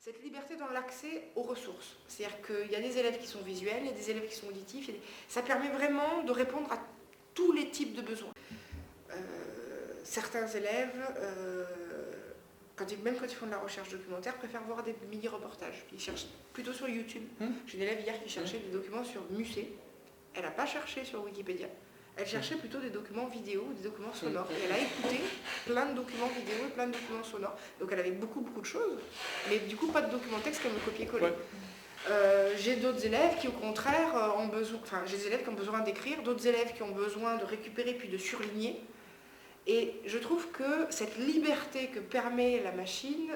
cette liberté dans l'accès aux ressources. C'est-à-dire qu'il y a des élèves qui sont visuels, il y a des élèves qui sont auditifs. Ça permet vraiment de répondre à tous les types de besoins. Certains élèves, même quand ils font de la recherche documentaire, préfèrent voir des mini-reportages. Ils cherchent plutôt sur YouTube. J'ai une élève hier qui cherchait des documents sur Musée. Elle n'a pas cherché sur Wikipédia. Elle cherchait plutôt des documents vidéo, des documents sonores. Et elle a écouté plein de documents vidéo et plein de documents sonores. Donc elle avait beaucoup de choses, mais du coup pas de documents texte qu'elle me copiait-coller. Ouais. J'ai d'autres élèves qui au contraire ont besoin, j'ai des élèves qui ont besoin d'écrire, d'autres élèves qui ont besoin de récupérer puis de surligner. Et je trouve que cette liberté que permet la machine,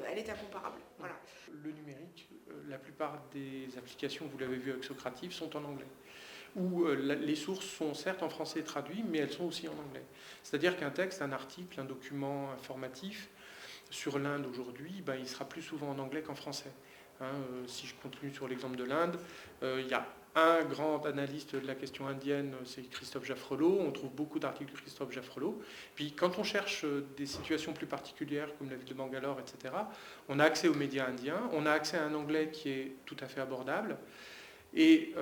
elle est incomparable. Voilà. Le numérique, la plupart des applications, vous l'avez vu avec Socrative, sont en anglais. Où les sources sont certes en français traduites, mais elles sont aussi en anglais. C'est-à-dire qu'un texte, un article, un document informatif sur l'Inde aujourd'hui, il sera plus souvent en anglais qu'en français. Si je continue sur l'exemple de l'Inde, il y a un grand analyste de la question indienne, c'est Christophe Jaffrelot. On trouve beaucoup d'articles de Christophe Jaffrelot. Puis quand on cherche des situations plus particulières, comme la ville de Bangalore, etc., on a accès aux médias indiens, on a accès à un anglais qui est tout à fait abordable. Et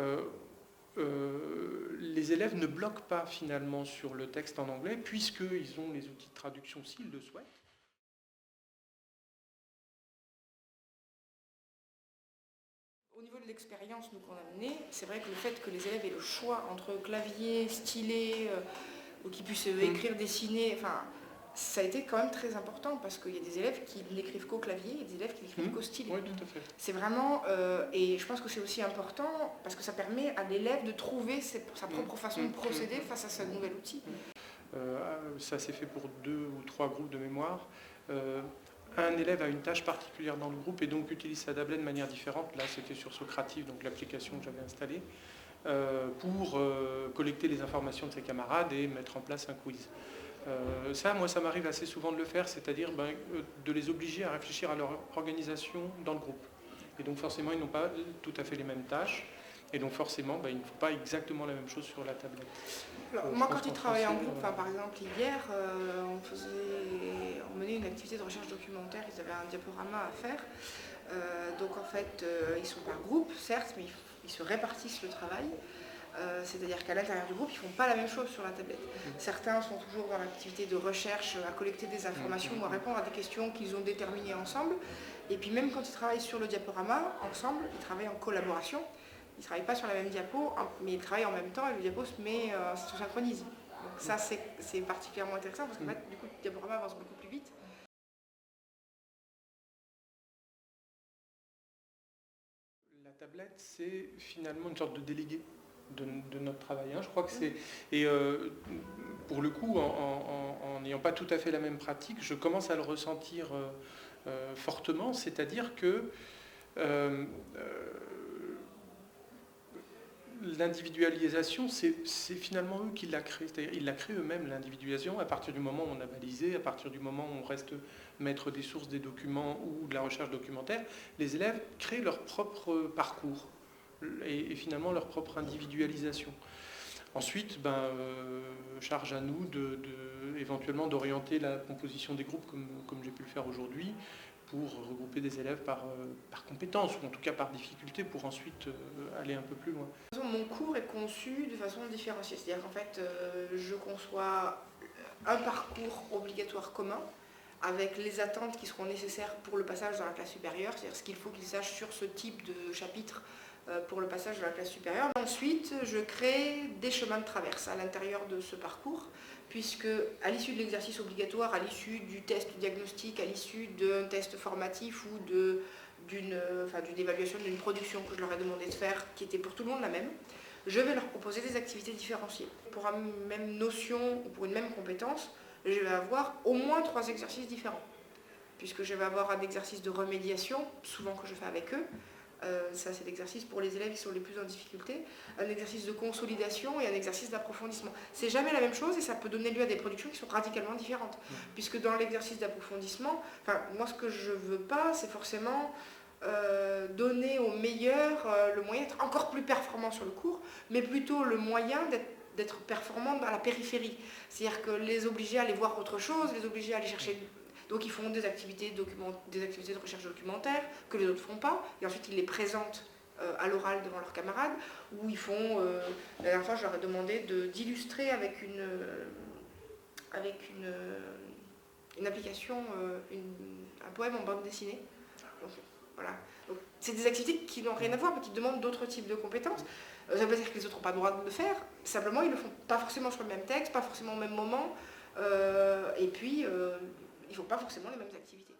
les élèves ne bloquent pas finalement sur le texte en anglais, puisqu'ils ont les outils de traduction s'ils le souhaitent. Au niveau de l'expérience qu'on a menée, c'est vrai que le fait que les élèves aient le choix entre clavier, stylet, ou qu'ils puissent écrire, dessiner, ça a été quand même très important parce qu'il y a des élèves qui n'écrivent qu'au clavier et des élèves qui n'écrivent qu'au stylet. Oui, tout à fait. C'est vraiment, et je pense que c'est aussi important parce que ça permet à l'élève de trouver sa propre façon de procéder face à ce nouvel outil. Ça s'est fait pour 2 ou 3 groupes de mémoire. Un élève a une tâche particulière dans le groupe et donc utilise sa tablette de manière différente. Là, c'était sur Socrative, donc l'application que j'avais installée, pour collecter les informations de ses camarades et mettre en place un quiz. Ça m'arrive assez souvent de le faire, c'est-à-dire de les obliger à réfléchir à leur organisation dans le groupe. Et donc forcément, ils n'ont pas tout à fait les mêmes tâches. Et donc forcément, il ne faut pas exactement la même chose sur la tablette. Alors, moi, quand ils travaillaient en groupe, par exemple hier, on menait une activité de recherche documentaire, ils avaient un diaporama à faire. Donc en fait, ils sont par groupe, certes, mais ils se répartissent le travail. C'est-à-dire qu'à l'intérieur du groupe, ils ne font pas la même chose sur la tablette. Certains sont toujours dans l'activité de recherche, à collecter des informations ou à répondre à des questions qu'ils ont déterminées ensemble. Et puis même quand ils travaillent sur le diaporama, ensemble, ils travaillent en collaboration. Ils ne travaillent pas sur la même diapo, mais ils travaillent en même temps et le diapo se synchronise. Donc ça, c'est particulièrement intéressant parce que du coup, le diaporama avance beaucoup plus vite. La tablette, c'est finalement une sorte de délégué de notre travail. Je crois que c'est... Et pour le coup, en n'ayant pas tout à fait la même pratique, je commence à le ressentir fortement, c'est-à-dire que l'individualisation, c'est finalement eux qui la créent. C'est-à-dire ils la créent eux-mêmes, l'individualisation, à partir du moment où on a balisé, à partir du moment où on reste maître des sources, des documents ou de la recherche documentaire, les élèves créent leur propre parcours et finalement leur propre individualisation. Ensuite, charge à nous éventuellement d'orienter la composition des groupes comme j'ai pu le faire aujourd'hui, pour regrouper des élèves par compétence, ou en tout cas par difficulté, pour ensuite aller un peu plus loin. Mon cours est conçu de façon différenciée, c'est-à-dire qu'en fait, je conçois un parcours obligatoire commun, avec les attentes qui seront nécessaires pour le passage dans la classe supérieure, c'est-à-dire ce qu'il faut qu'ils sachent sur ce type de chapitre pour le passage dans la classe supérieure. Ensuite, je crée des chemins de traverse à l'intérieur de ce parcours, puisque à l'issue de l'exercice obligatoire, à l'issue du test diagnostic, à l'issue d'un test formatif ou d'une évaluation d'une production que je leur ai demandé de faire, qui était pour tout le monde la même, je vais leur proposer des activités différenciées. Pour une même notion ou pour une même compétence, je vais avoir au moins 3 exercices différents, puisque je vais avoir un exercice de remédiation, souvent que je fais avec eux. Ça, c'est l'exercice pour les élèves qui sont les plus en difficulté, un exercice de consolidation et un exercice d'approfondissement. C'est jamais la même chose et ça peut donner lieu à des productions qui sont radicalement différentes. Puisque dans l'exercice d'approfondissement, moi ce que je veux pas, c'est forcément donner aux meilleurs le moyen d'être encore plus performant sur le cours, mais plutôt le moyen d'être performant dans la périphérie. C'est-à-dire que les obliger à aller voir autre chose, les obliger à aller chercher Donc ils font des activités de recherche documentaire que les autres ne font pas, et ensuite ils les présentent à l'oral devant leurs camarades, où ils font, la dernière fois je leur ai demandé d'illustrer avec une application, un poème en bande dessinée. Donc, voilà. Donc, c'est des activités qui n'ont rien à voir, mais qui demandent d'autres types de compétences. Ça ne veut pas dire que les autres n'ont pas le droit de le faire, simplement ils ne le font pas forcément sur le même texte, pas forcément au même moment, et puis ils ne font pas forcément les mêmes activités.